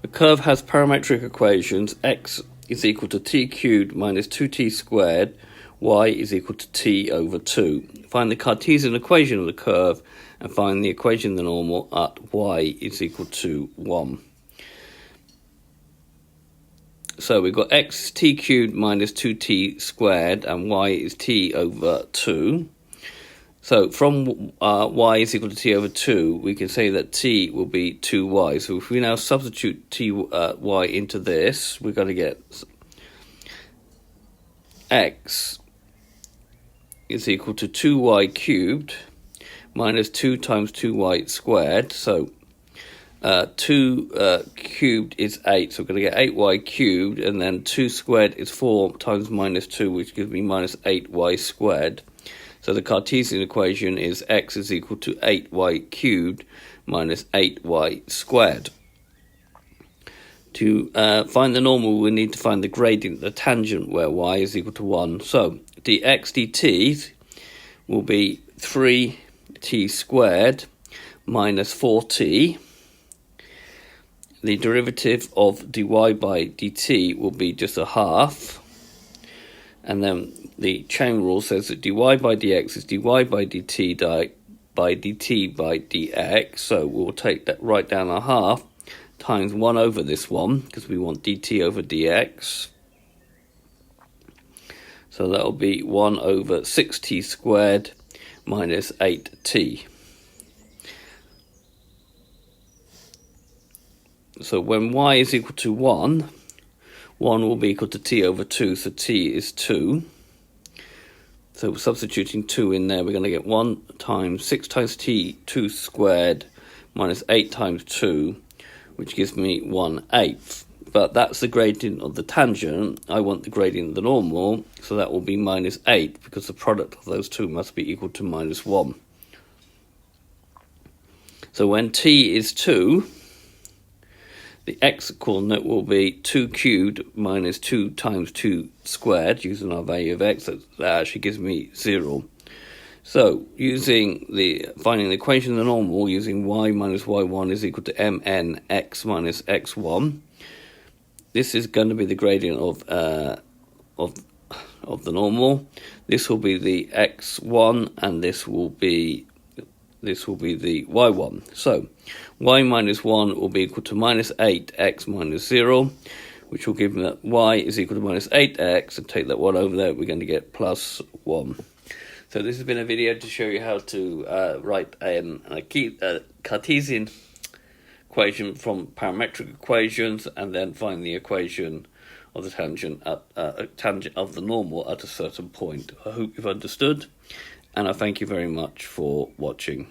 A curve has parametric equations. X is equal to t cubed minus 2t squared. Y is equal to t over 2. Find the Cartesian equation of the curve and find the equation of the normal at y is equal to 1. So we've got x is t cubed minus 2t squared and y is t over 2. So from y is equal to t over 2, we can say that t will be 2y. So if we now substitute y into this, we're going to get x is equal to 2y cubed minus 2 times 2y squared. So 2 cubed is 8, so we're going to get 8y cubed, and then 2 squared is 4 times minus 2, which gives me minus 8y squared. So the Cartesian equation is x is equal to 8y cubed minus 8y squared. To find the normal, we need to find the gradient, the tangent, where y is equal to 1. So dx dt will be 3t squared minus 4t. The derivative of dy by dt will be just a half. And then the chain rule says that dy by dx is dy by dt by dt by dx. So we'll take that, write down a half times 1 over this one, because we want dt over dx. So that will be 1 over 6t squared minus 8t. So when y is equal to 1, 1 will be equal to t over 2, so t is 2. So substituting 2 in there, we're going to get 1 times 6 times t, 2 squared, minus 8 times 2, which gives me 1/8. But that's the gradient of the tangent. I want the gradient of the normal, so that will be minus 8, because the product of those two must be equal to minus 1. So when t is 2, the x coordinate will be 2 cubed minus 2 times 2 squared, using our value of x. That actually gives me 0. So finding the equation of the normal using y minus y1 is equal to mn x minus x1. This is going to be the gradient of the normal. This will be the x1, and this will be the y1. So y minus 1 will be equal to minus 8x minus 0, which will give me that y is equal to minus 8x, and take that 1 over there, we're going to get plus 1. So this has been a video to show you how to write a Cartesian equation from parametric equations, and then find the equation of the tangent of the normal at a certain point. I hope you've understood, and I thank you very much for watching.